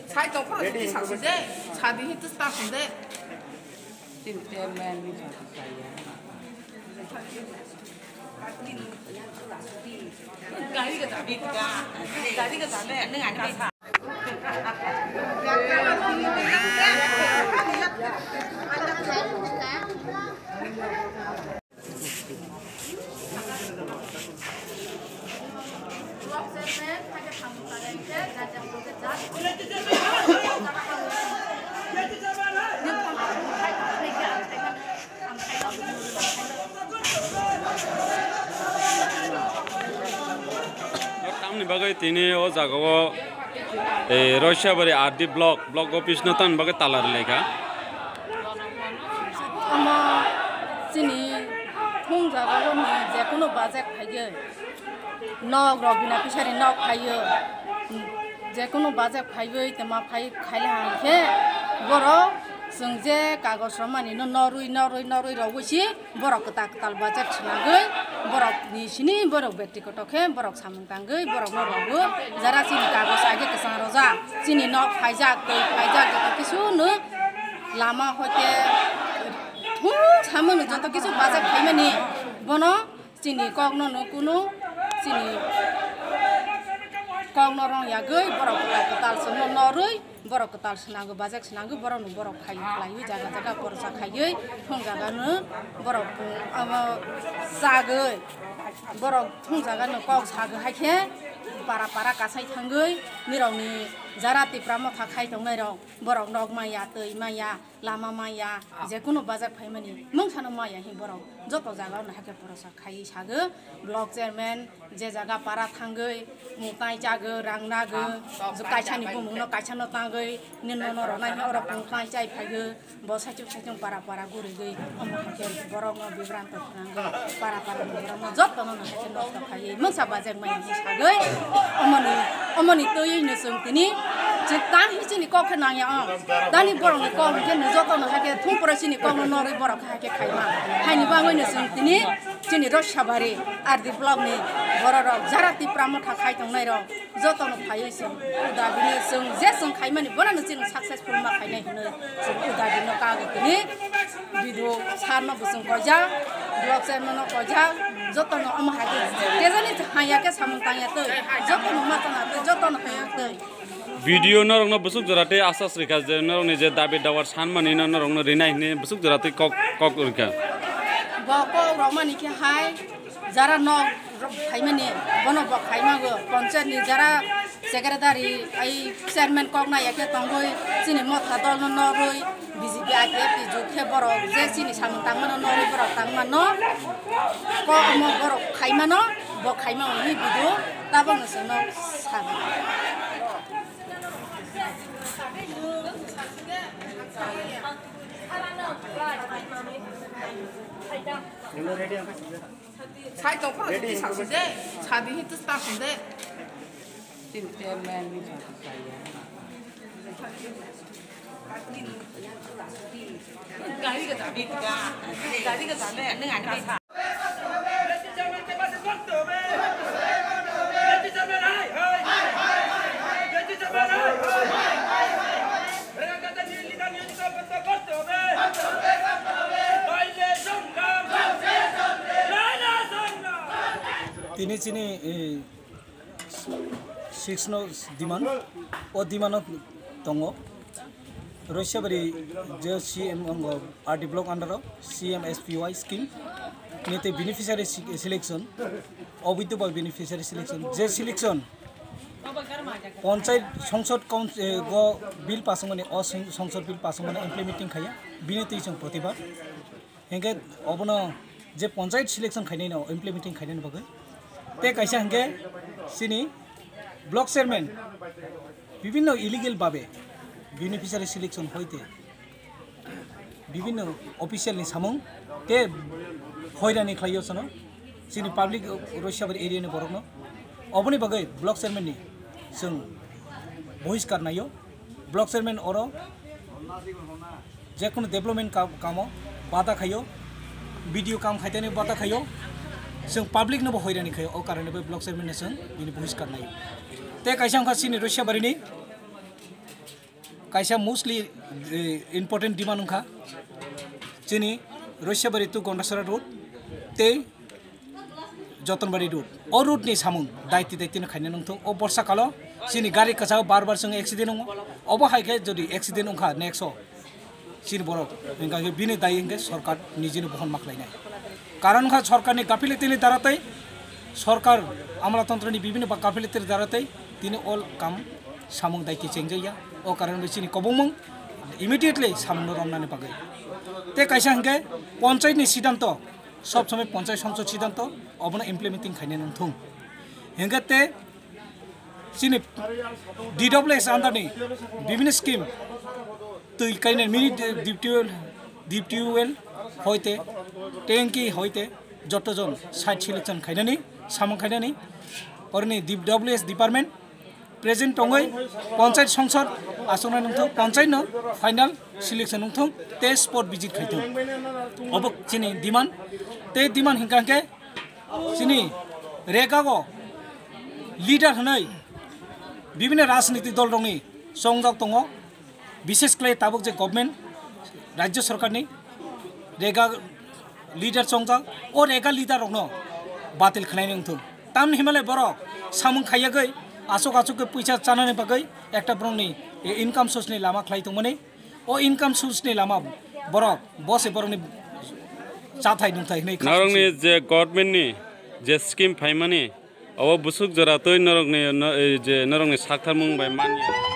Sai tàu có gì sản xuất đấy, sai đi hết tất cả sản đấy. Tin tiền men đi sản xuất cái gì cái gì này, nó ngán cái bagai tini o jago Russia bari RD block office natan bagai talar lega ama sini thung jago ni je kono bazek phaiye nok robina pisari nok phaiye je kono bazek phaiye tama phai khaila hanke boro sungje kagos ramani no norui rawusi borok tal bazek chnagai borok ni sini borok bekti kotokhe borok samung tangai borok no rawu jara sini kagos age kesang roja sini nok phaijak joto kisu no lama hote samung joto kisu bazek phaimani bono sini kogno no kuno sini kogno rong yagai borok tal sono norui borok ketal senanggo bazek senanggo borok nu borok khai layu jaga porsa khaiye thong jaga nu borok sagai borok thong jaga nu kok sagai haikhe para kasai thangai nirongni jara tipramo thakai tongnai rong borok nok maya tei maya lama maya je kuno bazek phaimani mungsano maya hi borok joto jaga nu hake porsa khai sago block chairman je jaga para thangai mutai jago rangnago jo kaisani bumungno kaisano tangai nino no ronai ora pungkai chai phaigo bo sachung para gurigei omo hake borok no bibranto thangai para borok joto no hake no khai mungsa bazek maya hi sagai omoni tei ni sungtini je tan hi chini kok nang ya dani borok ni kok ke no joto no hake thung porasini kok no nori borok hake khaima haini bangoi ni sungtini chini Russia-bari RD block ni borok jara tipramo thakai tongnai rok joto no phaioi sung udabini sung je sung khaimani bonano chin successful ma khainai hono sung udabini no kago tini video sarno busung koja block chairman no koja joto no ama hake tejani haya ke samung tangya te joto no matana te joto no haya te video norong no busuk jarate asas rika je norong ni je dabe dawar sanmani norong no rinai ni busuk jarate kok rika bako romani ke hai jara no khaimani bono bok khaimago panchayat ni jara secretary ai chairman kok na yake tongoi sini motha dol no noroi BJP APF ti jukhe borok je sini samung tangmano noroi borok tangmano ko mo borok khaimano bok khaima ni video tabang no sono sabi sai tàu có gì sản xuất đấy, sai đi hết tất cả sản đấy. Tin tiền men đi sản xuất cái gì cái này, nó ngán cái Tini sini 6 no demand o demand tongo Russia-bari je CM RD block under CMSPY scheme nete beneficiary selection অবৈধ beneficiary selection je selection panchayat संसद bill pass माने संसद bill pass माने implementing खाया बिनेति जों प्रतिबाद हेंगे अबनो जे panchayat selection खायनाय न implementing खायनाय बगै ते कायसा हेंगे सिनि ব্লক চেয়ারম্যান বিভিন্ন ইলিগেল ভাবে বেনিফিশিয়ারি সিলেকশন হইতে বিভিন্ন অফিসিয়ালনি সামুং তে হয়রানি খাইयोसनो जोंनि पाब्लिक रयसियाबारि एरियानि बरकनो अबनि बागै ब्लक चेयारमेननि जों बहिष्कार नायो ब्लक चेयारमेन अरो जेकुनु डेभलपमेन्ट कामो बाधा खायो भिडियो काम खायतेनि बाधा खायो जों पाब्लिकनोबो हयरानि खायो अ कारणे बे ब्लक चेयारमेननो जों बिनि बहिष्कार नायो ते कायसा अंखा सिनि रयसियाबारिनि कायसा मोस्टलि इम्पर्टेन्ट डिमान्ड अंखा जोंनि रयसियाबारि टु गन्डासरा रोड ते जतनबाड़ी रूट ओ रूटनी सामुं दायित्व खायनो नंथों ओ बर्षा कालो जोंनि गारि कासाव बार जों एक्सिडेन्ट दङ अब हायखे जुदि एक्सिडेन्ट अंखा नेक्स्ट जोंनि बर' इंखाके बिनि दाय इंखे सरकार निजेनो बहन माख्लायनाय कारण खा सरकारनि गाफिलतिनि दारातै सरकार आमलातन्त्रनि विभिन्न गाफिलतिनि दारातै दिनै अल काम सामुं दायित्व चेंजाया ओ कारण जोंनि कबुंमं इमिडिएटली सामुंनो रमनानै बागै ते कायसा इंखे पन्चायतनि सिद्धान्त सब समय पंचायत संसद सिद्धांत अबना इम्प्लिमेंटिंग खायनो नंथों हेंगते जोंनि DWS आन्दारनि विभिन्न स्कीम दै कायनाय मिनि डिपटिउवेल हयते टेंकी हयते जतजन साइट सिलेक्शन खायनानै सामुं खायनानै अरनि DWS डिपार्टमेंट प्रेजेंट दङै पंचायत संसद आसना नंथों पंचायतनो फाइनल सिलेक्शन नंथों ते स्पट विजिट खायथों अब जोंनि डिमान्ड ते डिमान्ड हिंखाके जोंनि रेगागो लिडार होनाय विभिन्न राजनीतिक दल दंनि संजाक दङ विशेषकै ताबुक जे गभर्नमेन्ट राज्य सरकारनि रेगा लिडार संजाक ओ रेगा लिडार रंनो बातिल खालायनो नंथों ताम हिमालय बर' सामुं खायाखै आसक आसक पैसा जानानै बागै एकटा ब्रंनि इनकाम सोर्सनि लामा खालायदोंमोन ओ इनकाम सोर्सनि लामा बर' बसे बर'नि जाथाय नुथाय नै नरंनि जे गभर्नमेन्टनि जे स्किम फाइमानि अब बुसुक जरातै नरंनि जे नरंनि साखथार मुं बाय मानिया